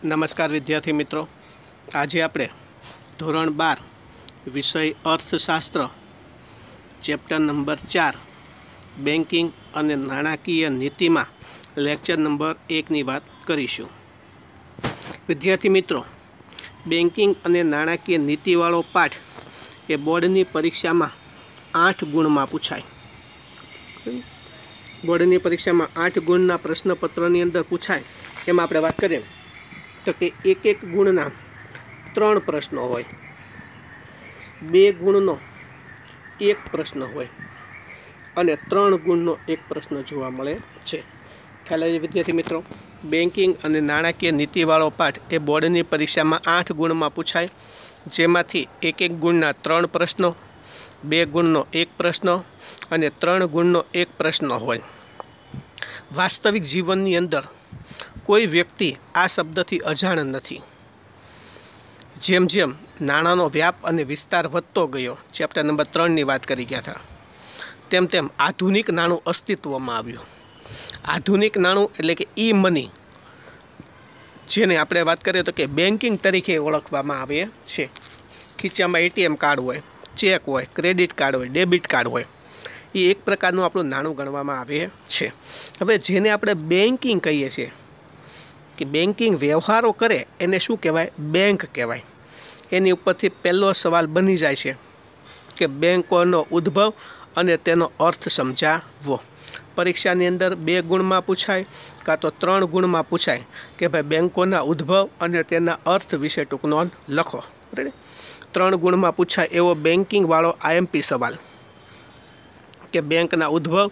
નમસ્કાર વિદ્યાર્થી મિત્રો, આજે આપણે ધોરણ 12 વિષય અર્થશાસ્ત્ર ચેપ્ટર નંબર 4 બેન્કિંગ અને નાણાકીય નીતિમાં લેક્ચર નંબર 1ની વાત કરીશું. વિદ્યાર્થી મિત્રો, બેન્કિંગ અને નાણાકીય નીતિવાળો પાઠ એ બોર્ડની પરીક્ષામાં 8 ગુણમાં પૂછાય. બોર્ડની પરીક્ષામાં 8 ગુણના પ્રશ્નપત્રની અંદર પૂછાય. એમાં આપણે વાત કરીએ તો કે એક ગુણના 3 પ્રશ્નો હોય, 2 ગુણનો 1 પ્રશ્ન હોય અને 3 ગુણનો 1 પ્રશ્ન જોવા મળે છે. ખ્યાલ આવે વિદ્યાર્થી મિત્રો? બેન્કિંગ અને નાણાકીય નીતિવાળો પાઠ એ બોર્ડની પરીક્ષામાં 8 ગુણમાં પૂછાય, જેમાંથી 1 ગુણના 3 પ્રશ્નો, 2 ગુણનો 1 પ્રશ્ન અને 3 ગુણનો 1 પ્રશ્ન હોય. વાસ્તવિક જીવનની અંદર કોઈ વ્યક્તિ આ શબ્દથી અજાણ નથી. જેમ જેમ નાણાંનો વ્યાપ અને વિસ્તાર વધતો ગયો, ચેપ્ટર નંબર 3ની વાત કરી ગયા હતા, તેમ તેમ આધુનિક નાણું અસ્તિત્વમાં આવ્યું. આધુનિક નાણું એટલે કે ઈ મની, જેને આપણે વાત કરીએ તો કે બેન્કિંગ તરીકે ઓળખવામાં આવે છે. ખીચામાં એટીએમ કાર્ડ હોય, ચેક હોય, ક્રેડિટ કાર્ડ હોય, ડેબિટ કાર્ડ હોય, એ એક પ્રકારનું આપણું નાણું ગણવામાં આવે છે. હવે જેને આપણે બેન્કિંગ કહીએ છીએ કે બેન્કિંગ વ્યવહારો કરે એને શું કહેવાય? બેંક કહેવાય. એની ઉપરથી પહેલો સવાલ બની જાય છે કે બેંકોનો ઉદ્ભવ અને તેનો અર્થ સમજાવવો. પરીક્ષાની અંદર 2 ગુણમાં પૂછાય કાં તો 3 ગુણમાં પૂછાય કે ભાઈ બેંકોના ઉદ્ભવ અને તેના અર્થ વિશે ટૂંક નોંધ લખો. બરાબર? 3 ગુણમાં પૂછાય એવો બેન્કિંગવાળો આઈએમપી સવાલ કે બેંકના ઉદ્ભવ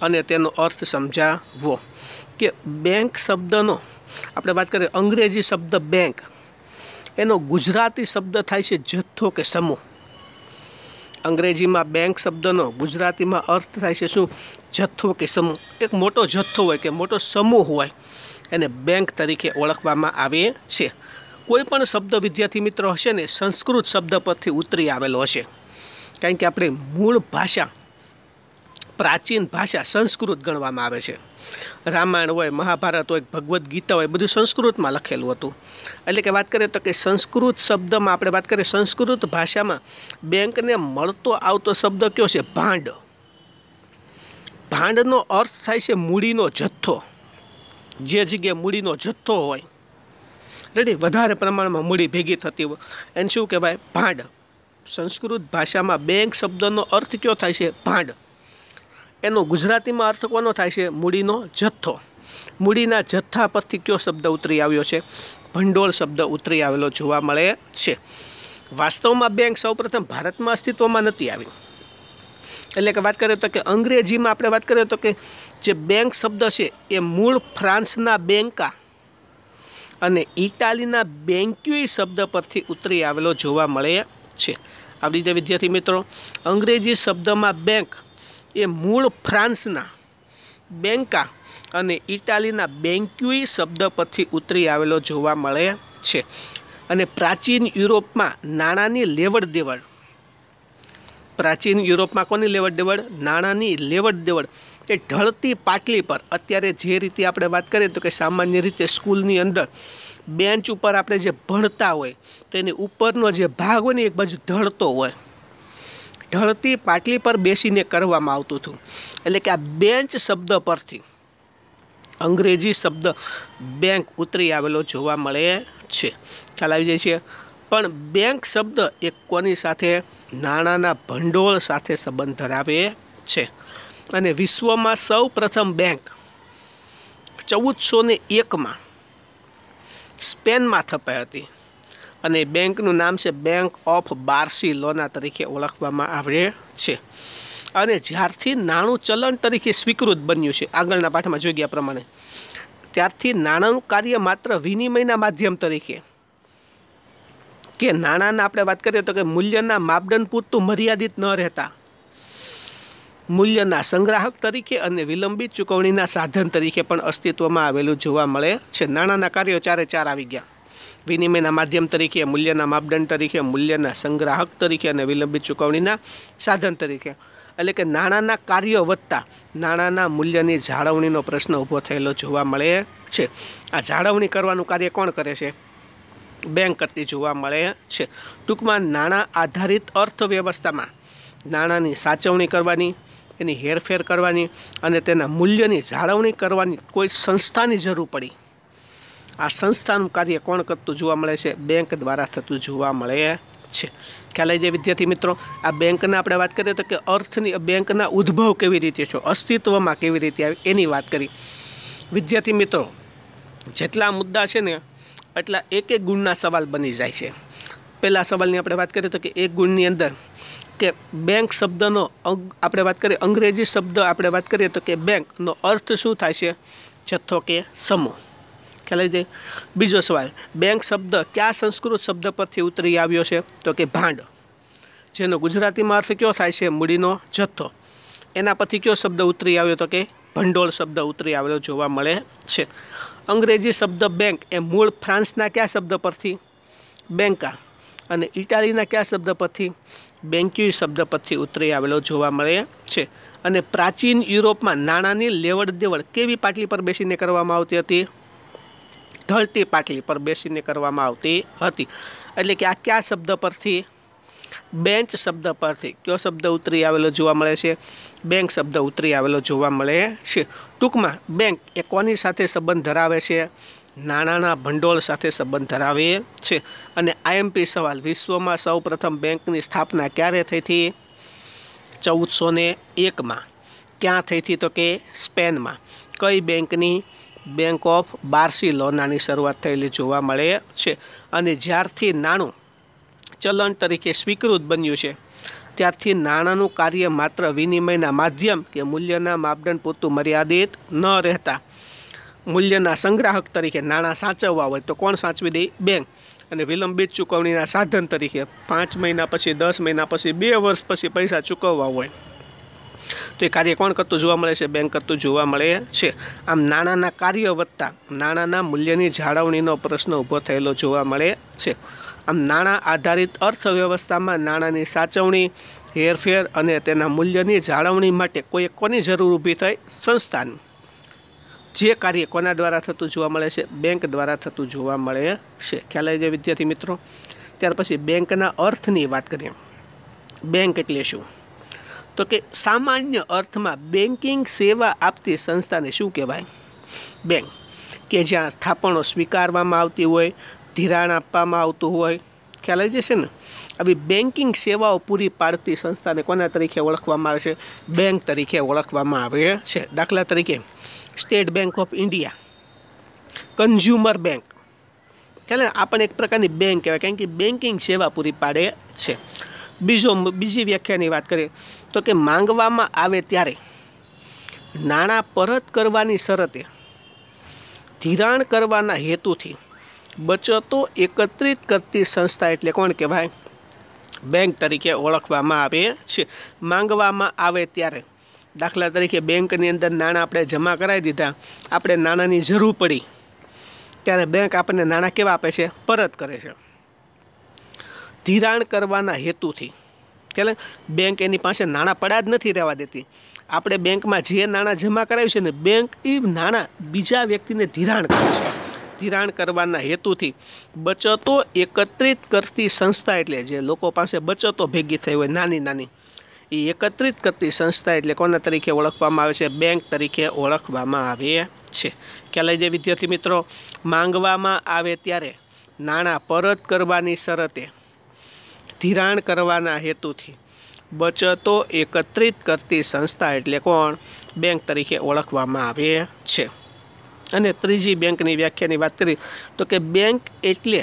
અને તેનો અર્થ સમજાવવો. કે બેંક શબ્દનો આપણે વાત કરીએ, અંગ્રેજી શબ્દ બેંક, એનો ગુજરાતી શબ્દ થાય છે જથ્થો કે સમૂહ. અંગ્રેજીમાં બેંક શબ્દનો ગુજરાતીમાં અર્થ થાય છે શું? જથ્થો કે સમૂહ. એક મોટો જથ્થો હોય કે મોટો સમૂહ હોય એને બેંક તરીકે ઓળખવામાં આવે છે. કોઈ પણ શબ્દ વિદ્યાર્થી મિત્રો હશે ને સંસ્કૃત શબ્દ પરથી ઉતરી આવેલો હશે, કારણ કે આપણે મૂળ ભાષા, પ્રાચીન ભાષા સંસ્કૃત ગણવામાં આવે છે. રામાયણ હોય, મહાભારત હોય, ભગવદ્ ગીતા હોય, બધું સંસ્કૃતમાં લખેલું હતું. એટલે કે વાત કરીએ તો કે સંસ્કૃત શબ્દમાં આપણે વાત કરીએ, સંસ્કૃત ભાષામાં બેંકને મળતો આવતો શબ્દ કયો છે? ભાંડ. ભાંડનો અર્થ થાય છે મૂડીનો જથ્થો. જે જગ્યાએ મૂડીનો જથ્થો હોય, રેડી, વધારે પ્રમાણમાં મૂડી ભેગી થતી હોય, એને શું કહેવાય? ભાંડ. સંસ્કૃત ભાષામાં બેંક શબ્દનો અર્થ કયો થાય છે? ભાંડ. એનો ગુજરાતીમાં અર્થ કોનો થાય છે? મૂડીનો જથ્થો. મૂડીના જથ્થા પરથી કયો શબ્દ ઉતરી આવ્યો છે? ભંડોળ શબ્દ ઉતરી આવેલો જોવા મળે છે. વાસ્તવમાં બેંક સૌપ્રથમ ભારતમાં અસ્તિત્વમાં નથી આવી. એટલે કે વાત કરીએ તો કે અંગ્રેજીમાં આપણે વાત કરીએ તો કે જે બેંક શબ્દ છે એ મૂળ ફ્રાન્સના બેંકા અને ઇટાલીના બેન્ક્યુઈ શબ્દ પરથી ઉતરી આવેલો જોવા મળે છે. આવી રીતે વિદ્યાર્થી મિત્રો, અંગ્રેજી શબ્દમાં બેંક એ મૂળ ફ્રાન્સના બેંકા અને ઇટાલીના બેન્ક્યુઈ શબ્દ પરથી ઉતરી આવેલો જોવા મળે છે. અને પ્રાચીન યુરોપમાં નાણાંની લેવડ દેવડ, પ્રાચીન યુરોપમાં કોની લેવડ દેવડ? નાણાંની લેવડ દેવડ એ ઢળતી પાટલી પર, અત્યારે જે રીતે આપણે વાત કરીએ તો કે સામાન્ય રીતે સ્કૂલની અંદર બેન્ચ ઉપર આપણે જે ભણતા હોય તો એની ઉપરનો જે ભાગ હોય ને એક બાજુ ઢળતો હોય, ઢળતી પાટલી પર બેસીને કરવામાં આવતું હતું. એટલે કે આ બેન્ચ શબ્દ પરથી અંગ્રેજી શબ્દ બેંક ઉતરી આવેલો જોવા મળે છે. ખ્યાલ આવી જાય છે? પણ બેંક શબ્દ એ કોની સાથે? નાણાંના ભંડોળ સાથે સંબંધ ધરાવે છે. અને વિશ્વમાં સૌ પ્રથમ બેંક 1401માં સ્પેનમાં સ્થપાઈ હતી અને બેંકનું નામ છે બેંક ઓફ બાર્સિલોના તરીકે ઓળખવામાં આવે છે. અને જ્યારથી નાણું ચલણ તરીકે સ્વીકૃત બન્યું છે, આગળના પાઠમાં જોઈ ગયા પ્રમાણે, ત્યારથી નાણાંનું કાર્ય માત્ર વિનિમયના માધ્યમ તરીકે કે નાણાંના આપણે વાત કરીએ તો કે મૂલ્યના માપદંડ પૂરતું મર્યાદિત ન રહેતા મૂલ્યના સંગ્રાહક તરીકે અને વિલંબિત ચૂકવણીના સાધન તરીકે પણ અસ્તિત્વમાં આવેલું જોવા મળે છે. નાણાંના કાર્યો 4 આવી ગયા: વિનિમયના માધ્યમ તરીકે, મૂલ્યના માપદંડ તરીકે, મૂલ્યના સંગ્રાહક તરીકે અને વિલંબિત ચૂકવણીના સાધન તરીકે. એટલે કે નાણાંના કાર્યો વધતા નાણાંના મૂલ્યની જાળવણીનો પ્રશ્ન ઊભો થયેલો જોવા મળે છે। આ જાળવણી કરવાનું કાર્ય કોણ કરે છે? બેંક કરતી જોવા મળે છે। ટૂંકમાં નાણાં આધારિત અર્થવ્યવસ્થામાં નાણાંની સાચવણી કરવાની, એની હેરફેર કરવાની અને તેના મૂલ્યની જાળવણી કરવાની કોઈ સંસ્થાની જરૂર પડી, આ સંસ્થાનું કાર્ય કોણ કરતું જોવા મળે છે? બેંક દ્વારા થતું જોવા મળે છે। ખ્યાલ આવી જાય વિદ્યાર્થી મિત્રો? આ બેંકના આપણે વાત કરીએ તો કે અર્થની બેંકના ઉદ્ભવ કેવી રીતે છે, અસ્તિત્વમાં કેવી રીતે આવી એની વાત કરી। વિદ્યાર્થી મિત્રો, જેટલા મુદ્દા છે ને એટલા એક એક ગુણના સવાલ બની જાય છે। પહેલા સવાલની આપણે વાત કરીએ તો કે એક ગુણની અંદર કે બેંક શબ્દનો આપણે વાત કરીએ, અંગ્રેજી શબ્દ આપણે વાત કરીએ તો કે બેંકનો અર્થ શું થાય છે? જથ્થો કે સમૂહ। ખ્યાલ આવી જાય? બીજો સવાલ, બેંક શબ્દ કયા સંસ્કૃત શબ્દ પરથી ઉતરી આવ્યો છે? તો કે ભાંડ, જેનો ગુજરાતીમાં અર્થ કયો થાય છે? મૂડીનો જથ્થો। એના પરથી કયો શબ્દ ઉતરી આવ્યો? તો કે ભંડોળ શબ્દ ઉતરી આવેલો જોવા મળે છે। અંગ્રેજી શબ્દ બેંક એ મૂળ ફ્રાન્સના કયા શબ્દ પરથી? બેંકા, અને ઇટાલીના કયા શબ્દ પરથી? બેન્ક્યુ શબ્દ પરથી ઉતરી આવેલો જોવા મળે છે। અને પ્રાચીન યુરોપમાં નાણાંની લેવડ દેવડ કેવી પાટલી પર બેસીને કરવામાં આવતી હતી? ઢળતી પાટલી પર બેસીને કરવામાં આવતી હતી। એટલે કે આ કયા શબ્દ પરથી? બેન્ચ શબ્દ પરથી કયો શબ્દ ઉતરી આવેલો જોવા મળે છે? બેંક શબ્દ ઉતરી આવેલો જોવા મળે છે। ટૂંકમાં બેંક એ કોની સાથે સંબંધ ધરાવે છે? નાણાંના ભંડોળ સાથે સંબંધ ધરાવે છે। અને આઈએમપી સવાલ, વિશ્વમાં સૌપ્રથમ બેંકની સ્થાપના ક્યારે થઈ હતી? 1401માં। ક્યાં થઈ હતી? તો કે સ્પેનમાં। કઈ બેંકની? બેંક ઓફ બાર્સિલોનાની શરૂઆત થયેલી જોવા મળે છે। અને જ્યારથી નાણું ચલણ તરીકે સ્વીકૃત બન્યું છે ત્યારથી નાણાંનું કાર્ય માત્ર વિનિમયના માધ્યમ કે મૂલ્યના માપદંડ પૂરતું મર્યાદિત ન રહેતા મૂલ્યના સંગ્રાહક તરીકે નાણાં સાચવવા હોય તો કોણ સાચવી દે? બેંક। અને વિલંબિત ચૂકવણીના સાધન તરીકે 5 મહિના પછી, 10 મહિના પછી, 2 વર્ષ પછી પૈસા ચૂકવવા હોય તો એ કાર્ય કોણ કરતું જોવા મળે છે? બેંક કરતું જોવા મળે છે। આમ નાણાંના કાર્ય વધતા નાણાંના મૂલ્યની જાળવણીનો પ્રશ્ન ઊભો થયેલો જોવા મળે છે। આમ નાણાં આધારિત અર્થવ્યવસ્થામાં નાણાંની સાચવણી, હેરફેર અને તેના મૂલ્યની જાળવણી માટે કોની જરૂર ઊભી થઈ? સંસ્થાની। જે કાર્ય કોના દ્વારા થતું જોવા મળે છે? બેંક દ્વારા થતું જોવા મળે છે। ખ્યાલ આવી જાય વિદ્યાર્થી મિત્રો? ત્યાર પછી બેંકના અર્થની વાત કરીએ। બેંક એટલે શું? તો કે સામાન્ય અર્થમાં બેન્કિંગ સેવા આપતી સંસ્થાને શું કહેવાય? બેંક। કે જ્યાં થાપણો સ્વીકારવામાં આવતી હોય, ધિરાણ આપવામાં આવતું હોય, ખ્યાલ આવી જશે ને? આવી બેન્કિંગ સેવાઓ પૂરી પાડતી સંસ્થાને કોના તરીકે ઓળખવામાં આવે છે? બેંક તરીકે ઓળખવામાં આવે છે। દાખલા તરીકે state bank of India, consumer bank, ખ્યાલ આ પણ એક પ્રકારની બેંક કહેવાય, કારણ કે બેન્કિંગ સેવા પૂરી પાડે છે। બીજી વ્યાખ્યાની વાત કરીએ તો કે માંગવામાં આવે ત્યારે નાણાં પરત કરવાની શરતે ધિરાણ કરવાના હેતુથી બચતો એકત્રિત કરતી સંસ્થા એટલે કોણ કહેવાય? બેંક તરીકે ઓળખવામાં આવે છે। માંગવામાં આવે ત્યારે, દાખલા તરીકે બેંકની અંદર નાણાં આપણે જમા કરાવી દીધા, આપણે નાણાંની જરૂર પડી ત્યારે બેંક આપણને નાણાં કેવા આપે છે? પરત કરે છે। ધિરાણ કરવાના હેતુથી, એટલે બેંક એની પાસે નાણાં પડ્યા જ નથી રહેવા દેતી, આપણે બેંકમાં જે નાણાં જમા કરાવ્યું છે ને બેંક એ નાણાં બીજા વ્યક્તિને ધિરાણ કરે છે। ધિરાણ કરવાના હેતુથી બચતો એકત્રિત કરતી સંસ્થા એટલે જે લોકો પાસે બચતો ભેગી થઈ હોય નાની નાની, એ એકત્રિત કરતી સંસ્થા એટલે કોના તરીકે ઓળખવામાં આવે છે? બેંક તરીકે ઓળખવામાં આવે છે। ખ્યાલ આવી જાય વિદ્યાર્થી મિત્રો? માંગવામાં આવે ત્યારે નાણાં પરત કરવાની શરતે ધિરાણ કરવાના હેતુથી બચતો એકત્રિત કરતી સંસ્થા એટલે કોણ? બેંક તરીકે ઓળખવામાં આવે છે। અને ત્રીજી બેંકની વ્યાખ્યાની વાત કરી તો કે બેંક એટલે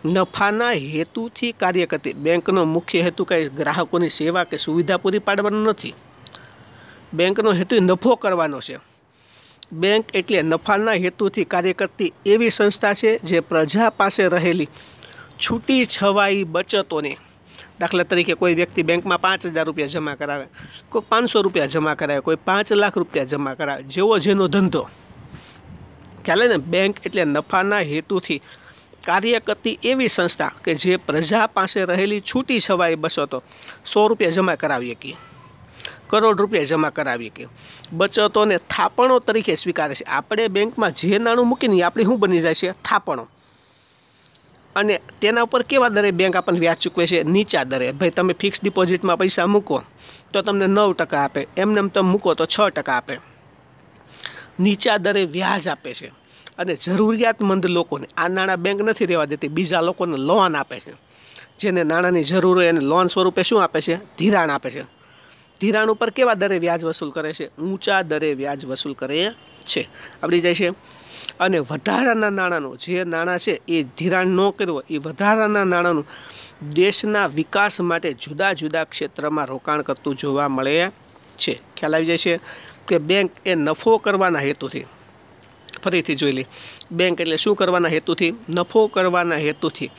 નફાના હેતુથી કાર્ય કરતી। બેંકનો મુખ્ય હેતુ કંઈ ગ્રાહકોની સેવા કે સુવિધા પૂરી પાડવાનો નથી, બેંકનો હેતુ નફો કરવાનો છે। બેંક એટલે નફાના હેતુથી કાર્ય કરતી એવી સંસ્થા છે જે પ્રજા પાસે રહેલી છૂટી છવાઈ બચતોને, દાખલા તરીકે કોઈ વ્યક્તિ બેંકમાં 5,000 રૂપિયા જમા કરાવે, કોઈ 500 રૂપિયા જમા કરાવે, કોઈ 5 લાખ રૂપિયા જમા કરાવે, જેવો જેનો ધંધો, ખ્યાલ ને? બેંક એટલે નફાના હેતુથી કાર્ય કરતી એવી સંસ્થા કે જે પ્રજા પાસે રહેલી છૂટી છવાઈ બચતો 100 રૂપિયા જમા કરાવી શકી, કરોડ રૂપિયા જમા કરાવી કે બચતોને થાપણો તરીકે સ્વીકારે છે। આપણે બેંકમાં જે નાણું મૂકીને આપણી શું બની જાય છે? થાપણો। અને તેના ઉપર કેવા દરે બેંક આપણને વ્યાજ ચૂકવે છે? નીચા દરે। ભાઈ તમે ફિક્સ ડિપોઝિટમાં પૈસા મૂકો તો તમને 9% આપે, એમને તમે મૂકો તો 6% આપે, નીચા દરે વ્યાજ આપે છે। અને જરૂરિયાતમંદ લોકોને આ નાણાં બેંક નથી રહેવા દેતી, બીજા લોકોને લોન આપે છે। જેને નાણાંની જરૂર હોય એને લોન સ્વરૂપે શું આપે છે? ધિરાણ આપે છે। ધિરાણ ઉપર કેવા દરે વ્યાજ વસૂલ કરે છે? ઊંચા દરે વ્યાજ વસૂલ કરે છે। આવડી જાય છે। અને વધારાના નાણાંનું જે નાણાં છે એ ધિરાણ ન કરવું એ વધારાના નાણાંનું દેશના વિકાસ માટે જુદા જુદા ક્ષેત્રમાં રોકાણ કરતું જોવા મળે છે। ખ્યાલ આવી જાય છે કે બેંક એ નફો કરવાના હેતુથી, ફરીથી જોઈ લે, બેંક એટલે શું કરવાના હેતુથી? નફો કરવાના હેતુથી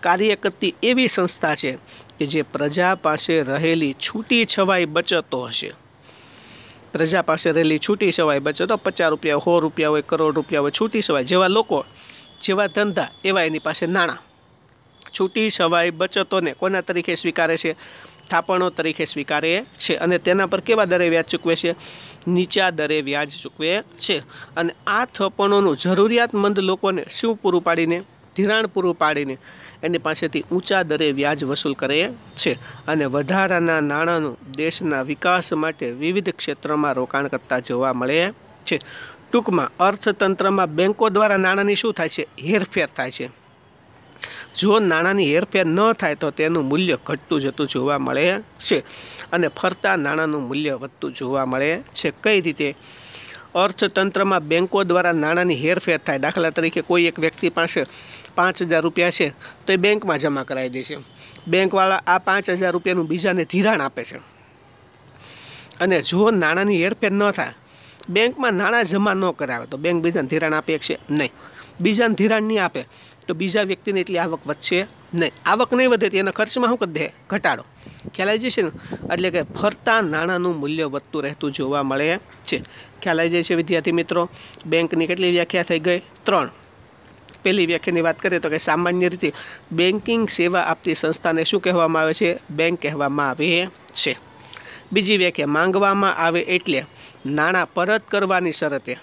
કાર્ય કરતી એવી સંસ્થા છે કે જે પ્રજા પાસે રહેલી છૂટી છવાઈ બચતો હશે। પ્રજા પાસે રહેલી છૂટી છવાઈ બચતો, 50 રૂપિયા, 100 રૂપિયા હોય, કરોડ રૂપિયા હોય, છૂટી છવાઈ, જેવા લોકો, જેવા ધંધા, એવા એની પાસે નાણાં। છૂટી છવાઈ બચતોને કોના તરીકે સ્વીકારે છે? થાપણો તરીકે સ્વીકારે છે। અને તેના પર કેવા દરે વ્યાજ ચૂકવે છે? નીચા દરે વ્યાજ ચૂકવે છે। અને આ થાપણોનું જરૂરિયાતમંદ લોકોને શું પૂરું પાડીને? ધિરાણ પૂરું પાડીને એની પાસેથી ઊંચા દરે વ્યાજ વસૂલ કરે છે। અને વધારાના નાણાંનું દેશના વિકાસ માટે વિવિધ ક્ષેત્રોમાં રોકાણ કરતા જોવા મળે છે। ટૂંકમાં અર્થતંત્રમાં બેંકો દ્વારા નાણાંની શું થાય છે? હેરફેર થાય છે। જો નાણાંની હેરફેર ન થાય તો તેનું મૂલ્ય ઘટતું જતું જોવા મળે છે અને ફરતા નાણાંનું મૂલ્ય વધતું જોવા મળે છે। કઈ રીતે? અર્થતંત્રમાં બેંકો દ્વારા નાણાંની હેરફેર થાય। દાખલા તરીકે કોઈ એક વ્યક્તિ પાસે 5000 રૂપિયા છે તો એ બેંકમાં જમા કરાવી દે છે। બેંકવાળા આ 5000 રૂપિયાનું બીજાને ધિરાણ આપે છે। અને જો નાણાંની હેરફેર ન થાય, બેંકમાં નાણાં જમા ન કરાવે તો બેંક બીજાને ધિરાણ આપે છે નહીં। બીજાને ધિરાણ નહીં આપે તો બીજા વ્યક્તિને એટલી આવક વધશે નહીં। આવક નહીં વધે તો એના ખર્ચમાં શું કરી દે? ઘટાડો। ખ્યાલ આવી જશે ને? એટલે કે ફરતા નાણાંનું મૂલ્ય વધતું રહેતું જોવા મળે છે। ખ્યાલ આવી જાય છે વિદ્યાર્થી મિત્રો? બેંકની કેટલી વ્યાખ્યા થઈ ગઈ? 3। પહેલી વ્યાખ્યાની વાત કરીએ તો કે સામાન્ય રીતે બેન્કિંગ સેવા આપતી સંસ્થાને શું કહેવામાં આવે છે? બેંક કહેવામાં આવે છે। બીજી વ્યાખ્યા, માંગવામાં આવે એટલે નાણાં પરત કરવાની શરતે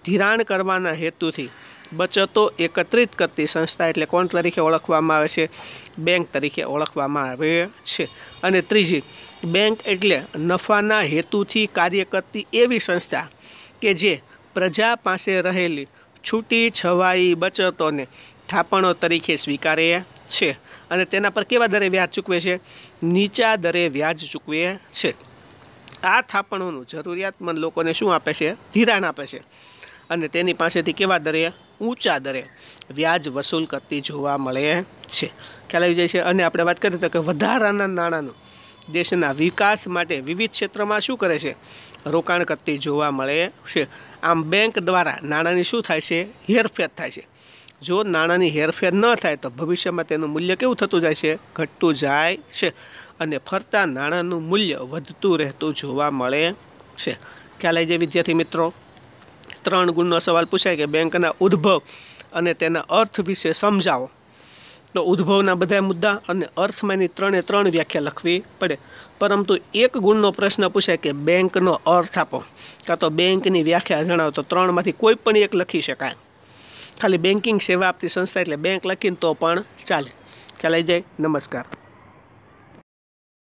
ધિરાણ કરવાના હેતુથી બચતો એકત્રિત કરતી સંસ્થા એટલે કોણ તરીકે ઓળખવામાં આવે છે? બેંક તરીકે ઓળખવામાં આવે છે। અને ત્રીજી, બેંક એટલે નફાના હેતુથી કાર્ય કરતી એવી સંસ્થા કે જે પ્રજા પાસે રહેલી છૂટી છવાઈ બચતોને થાપણો તરીકે સ્વીકારે છે અને તેના પર કેવા દરે વ્યાજ ચૂકવે છે? નીચા દરે વ્યાજ ચૂકવે છે। આ થાપણોનું જરૂરિયાતમંદ લોકોને શું આપે છે? ધિરાણ આપે છે અને તેની પાસેથી કેવા દરે? ઊંચા દરે વ્યાજ વસૂલ કરતી જોવા મળે છે। ખ્યાલ આવી જાય છે? અને આપણે વાત કરીએ તો કે વધારાના નાણાંનું દેશના વિકાસ માટે વિવિધ ક્ષેત્રમાં શું કરે છે? રોકાણ કરતી જોવા મળે છે। આમ બેંક દ્વારા નાણાંની શું થાય છે? હેરફેર થાય છે। જો નાણાંની હેરફેર ન થાય તો ભવિષ્યમાં તેનું મૂલ્ય કેવું થતું જાય છે? ઘટતું જાય છે અને ફરતા નાણાંનું મૂલ્ય વધતું રહેતું જોવા મળે છે। ખ્યાલ આવી જાય વિદ્યાર્થી મિત્રો? 3 ગુણનો સવાલ પૂછાય કે બેંકના ઉદ્ભવ અને તેના અર્થ વિશે સમજાવો। તો ઉદ્ભવના બધા મુદ્દા અને અર્થમાંની 3 વ્યાખ્યા લખવી પડે। પરંતુ 1 ગુણનો પ્રશ્ન પૂછાય કે બેંકનો અર્થ આપો કાં તો બેંકની વ્યાખ્યા જણાવો, તો 3માંથી કોઈ પણ એક લખી શકાય। ખાલી બેન્કિંગ સેવા આપતી સંસ્થા એટલે બેંક લખીને તો પણ ચાલે। ખ્યાલ આવી જાય? નમસ્કાર।